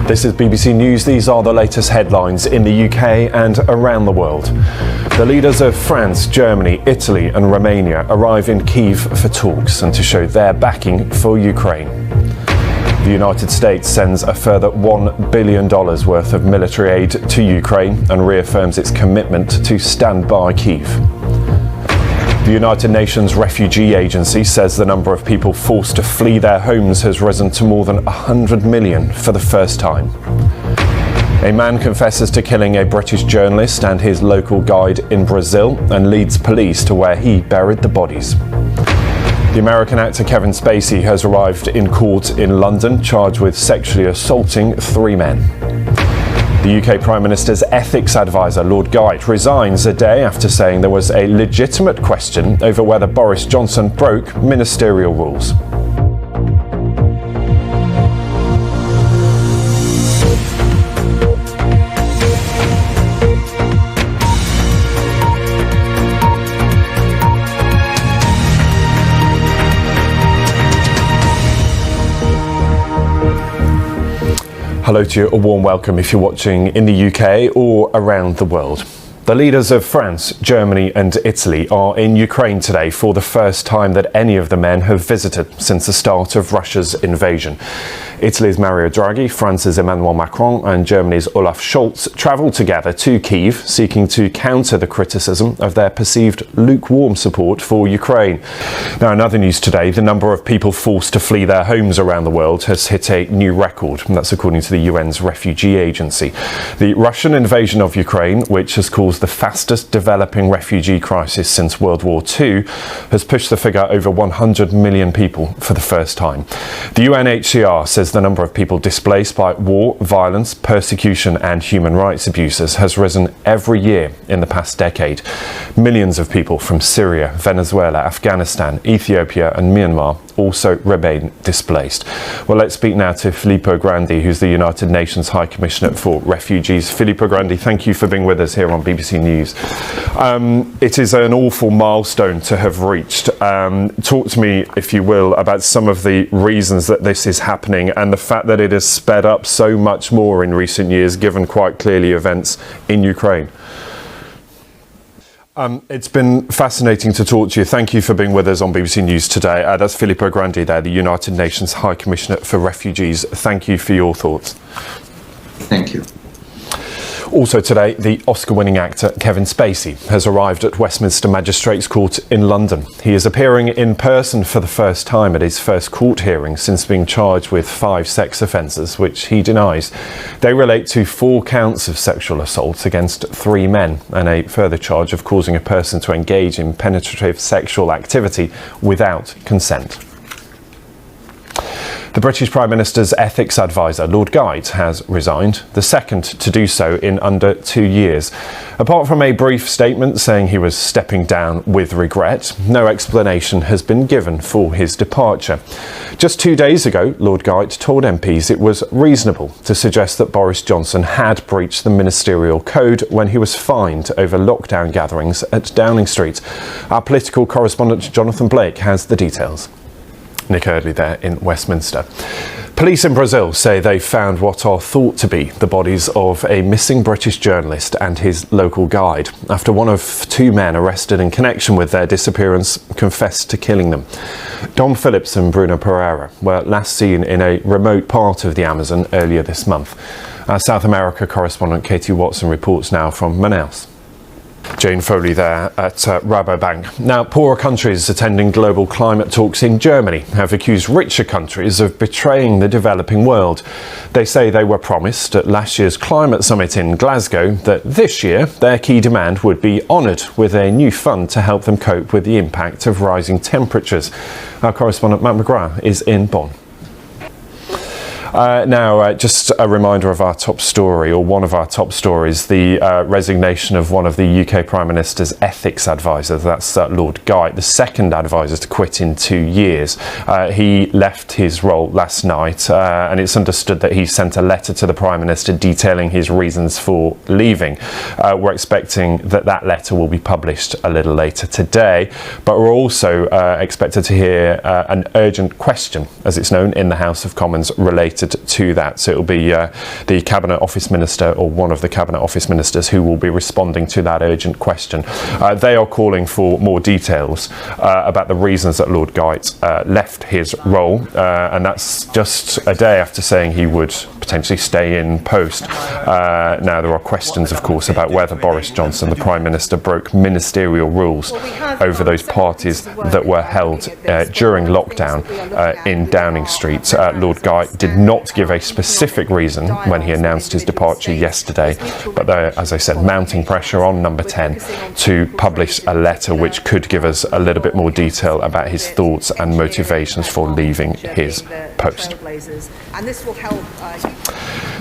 This is BBC News. These are the latest headlines in the UK and around the world. The leaders of France, Germany, Italy and Romania arrive in Kyiv for talks and to show their backing for Ukraine. The United States sends a further $1 billion worth of military aid to Ukraine and reaffirms its commitment to stand by Kyiv. The United Nations Refugee Agency says the number of people forced to flee their homes has risen to more than 100 million for the first time. A man confesses to killing a British journalist and his local guide in Brazil and leads police to where he buried the bodies. The American actor Kevin Spacey has arrived in court in London, charged with sexually assaulting 3 men. The UK Prime Minister's ethics advisor, Lord Geidt, resigns a day after saying there was a legitimate question over whether Boris Johnson broke ministerial rules. Hello to you, a warm welcome if you're watching in the UK or around the world. The leaders of France, Germany and Italy are in Ukraine today for the first time that any of the men have visited since the start of Russia's invasion. Italy's Mario Draghi, France's Emmanuel Macron and Germany's Olaf Scholz travelled together to Kyiv, seeking to counter the criticism of their perceived lukewarm support for Ukraine. Now, in other news today, the number of people forced to flee their homes around the world has hit a new record, and that's according to the UN's Refugee Agency. The Russian invasion of Ukraine, which has caused the fastest developing refugee crisis since World War II, has pushed the figure over 100 million people for the first time. The UNHCR says the number of people displaced by war, violence, persecution and human rights abuses has risen every year in the past decade. Millions of people from Syria, Venezuela, Afghanistan, Ethiopia and Myanmar also remain displaced. Well, let's speak now to Filippo Grandi, who's the United Nations High Commissioner for Refugees. Filippo Grandi, thank you for being with us here on BBC News. It is an awful milestone to have reached. Talk to me, if you will, about some of the reasons that this is happening and the fact that it has sped up so much more in recent years, given quite clearly events in Ukraine. It's been fascinating to talk to you. Thank you for being with us on BBC News today. That's Filippo Grandi there, the United Nations High Commissioner for Refugees. Thank you for your thoughts. Thank you. Also today, the Oscar-winning actor Kevin Spacey has arrived at Westminster Magistrates Court in London. He is appearing in person for the first time at his first court hearing since being charged with 5 sex offences, which he denies. They relate to 4 counts of sexual assault against 3 men and a further charge of causing a person to engage in penetrative sexual activity without consent. The British Prime Minister's ethics advisor, Lord Geidt, has resigned, the second to do so in under 2 years. Apart from a brief statement saying he was stepping down with regret, no explanation has been given for his departure. Just 2 days ago, Lord Geidt told MPs it was reasonable to suggest that Boris Johnson had breached the ministerial code when he was fined over lockdown gatherings at Downing Street. Our political correspondent Jonathan Blake has the details. Nick Eardley there in Westminster. Police in Brazil say they found what are thought to be the bodies of a missing British journalist and his local guide, after one of 2 men arrested in connection with their disappearance confessed to killing them. Dom Phillips and Bruno Pereira were last seen in a remote part of the Amazon earlier this month. Our South America correspondent Katie Watson reports now from Manaus. Jane Foley there at Rabobank. Now, poorer countries attending global climate talks in Germany have accused richer countries of betraying the developing world. They say they were promised at last year's climate summit in Glasgow that this year their key demand would be honoured with a new fund to help them cope with the impact of rising temperatures. Our correspondent Matt McGrath is in Bonn. Just a reminder of our top story, or one of our top stories, the resignation of one of the UK Prime Minister's ethics advisors. That's Lord Geidt, the second advisor to quit in 2 years. He left his role last night, and it's understood that he sent a letter to the Prime Minister detailing his reasons for leaving. We're expecting that letter will be published a little later today, but we're also expected to hear an urgent question, as it's known, in the House of Commons related related to that. So it'll be the Cabinet Office Minister or one of the Cabinet Office Ministers who will be responding to that urgent question. They are calling for more details about the reasons that Lord Geidt left his role, and that's just a day after saying he would potentially stay in post. Now there are questions, of course, about whether Boris Johnson, the Prime Minister, broke ministerial rules over those parties that were held during lockdown in Downing Street. Lord Geidt did not give a specific reason when he announced his departure yesterday, but there, as I said, mounting pressure on Number 10 to publish a letter which could give us a little bit more detail about his thoughts and motivations for leaving his post.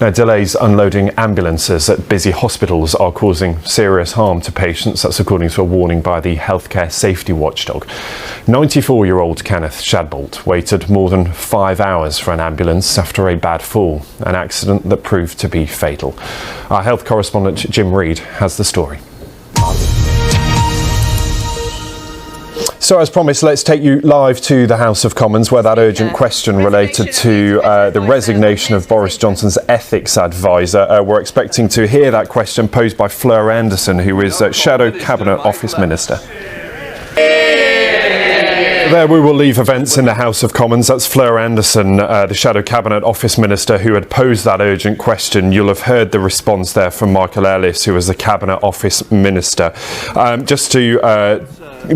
Now, delays unloading ambulances at busy hospitals are causing serious harm to patients. That's according to a warning by the healthcare safety watchdog. 94-year-old Kenneth Shadbolt waited more than 5 hours for an ambulance after a bad fall, an accident that proved to be fatal. Our health correspondent Jim Reid has the story. So as promised, let's take you live to the House of Commons where that urgent question related to the resignation of Boris Johnson's ethics advisor. We're expecting to hear that question posed by Fleur Anderson, who is Shadow Cabinet Office Minister. There we will leave events in the House of Commons. That's Fleur Anderson, the Shadow Cabinet Office Minister, who had posed that urgent question. You'll have heard the response there from Michael Ellis, who was the Cabinet Office Minister. Just to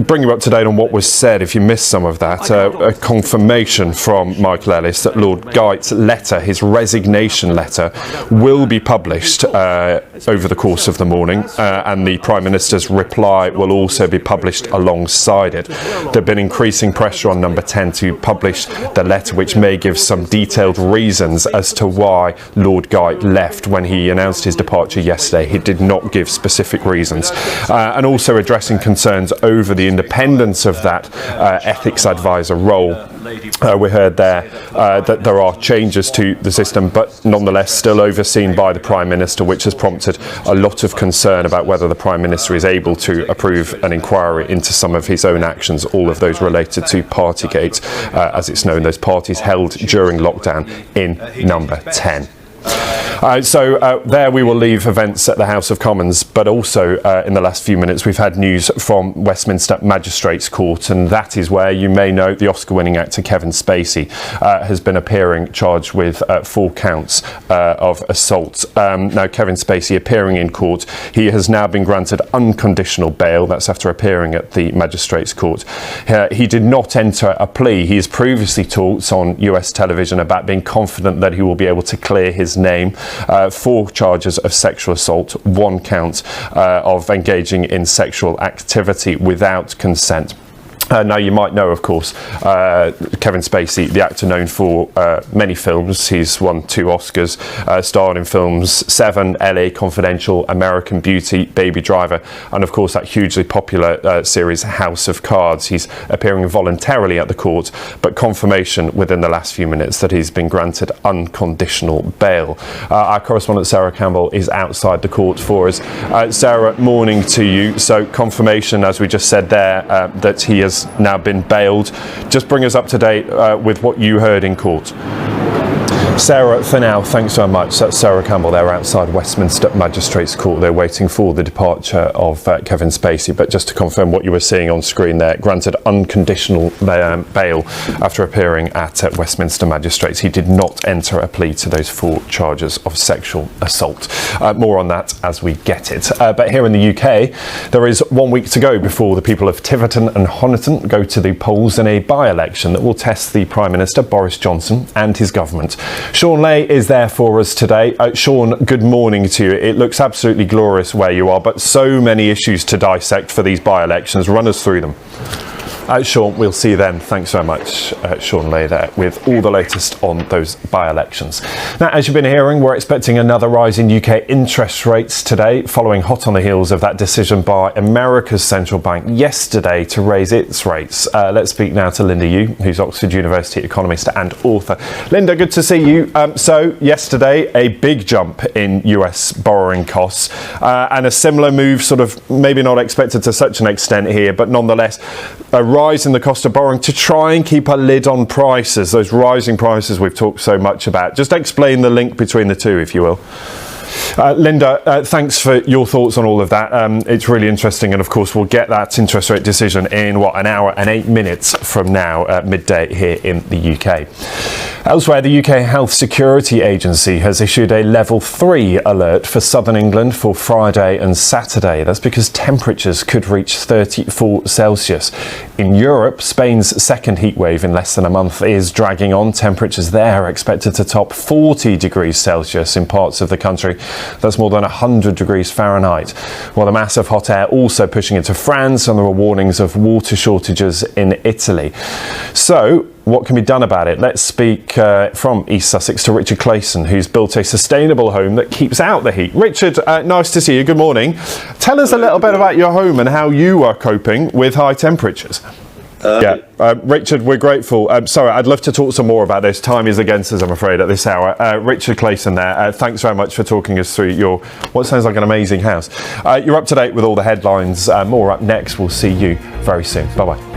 bring you up to date on what was said, if you missed some of that, a confirmation from Michael Ellis that Lord Geidt's letter, his resignation letter, will be published over the course of the morning, and the Prime Minister's reply will also be published alongside it. There have been increasing pressure on Number 10 to publish the letter, which may give some detailed reasons as to why Lord Geidt left. When he announced his departure yesterday, he did not give specific reasons, and also addressing concerns over the independence of that ethics advisor role. We heard there that there are changes to the system, but nonetheless still overseen by the Prime Minister, which has prompted a lot of concern about whether the Prime Minister is able to approve an inquiry into some of his own actions, all of those related to Partygate, as it's known, those parties held during lockdown in Number 10. There we will leave events at the House of Commons, but also in the last few minutes we've had news from Westminster Magistrates Court, and that is where, you may know, the Oscar-winning actor Kevin Spacey has been appearing charged with 4 counts of assault. Now, Kevin Spacey appearing in court, he has now been granted unconditional bail. That's after appearing at the Magistrates Court. He did not enter a plea. He has previously talked on US television about being confident that he will be able to clear his name. 4 charges of sexual assault, 1 count of engaging in sexual activity without consent. Now, you might know, of course, Kevin Spacey, the actor known for many films. He's won 2 Oscars, starred in films Seven, LA Confidential, American Beauty, Baby Driver, and of course that hugely popular series House of Cards. He's appearing voluntarily at the court, but confirmation within the last few minutes that he's been granted unconditional bail. Our correspondent Sarah Campbell is outside the court for us. Sarah, morning to you. So confirmation, as we just said there, that he has now been bailed. Just bring us up to date with what you heard in court. Sarah, for now, thanks so much. That's Sarah Campbell there outside Westminster Magistrates Court. They're waiting for the departure of Kevin Spacey. But just to confirm what you were seeing on screen there, granted unconditional bail after appearing at Westminster Magistrates. He did not enter a plea to those 4 charges of sexual assault. More on that as we get it. But here in the UK, there is 1 week to go before the people of Tiverton and Honiton go to the polls in a by-election that will test the Prime Minister, Boris Johnson, and his government. Sean Lay is there for us today. Sean, good morning to you. It looks absolutely glorious where you are, but so many issues to dissect for these by-elections. Run us through them. Sean, we'll see you then. Thanks so much, Sean Lay there, with all the latest on those by-elections. Now, as you've been hearing, we're expecting another rise in UK interest rates today, following hot on the heels of that decision by America's central bank yesterday to raise its rates. Let's speak now to Linda Yu, who's Oxford University economist and author. Linda, good to see you. So yesterday, a big jump in US borrowing costs, and a similar move, sort of maybe not expected to such an extent here, but nonetheless, a rise in the cost of borrowing to try and keep a lid on prices, those rising prices we've talked so much about. Just explain the link between the two, if you will. Linda, thanks for your thoughts on all of that. It's really interesting, and of course we'll get that interest rate decision in an hour and 8 minutes from now at midday here in the UK. Elsewhere, the UK Health Security Agency has issued a level 3 alert for southern England for Friday and Saturday. That's because temperatures could reach 34 Celsius. In Europe, Spain's second heatwave in less than a month is dragging on. Temperatures there are expected to top 40 degrees Celsius in parts of the country. That's more than 100 degrees Fahrenheit. While the mass of hot air also pushing into France, and there are warnings of water shortages in Italy. So, what can be done about it? Let's speak from East Sussex to Richard Clayson, who's built a sustainable home that keeps out the heat. Richard, nice to see you. Good morning. Tell us a little bit about your home and how you are coping with high temperatures. Richard, we're grateful. Sorry, I'd love to talk some more about this. Time is against us, I'm afraid, at this hour. Richard Clayson there, thanks very much for talking us through your, what sounds like an amazing house. You're up to date with all the headlines. More up next. We'll see you very soon. Bye-bye.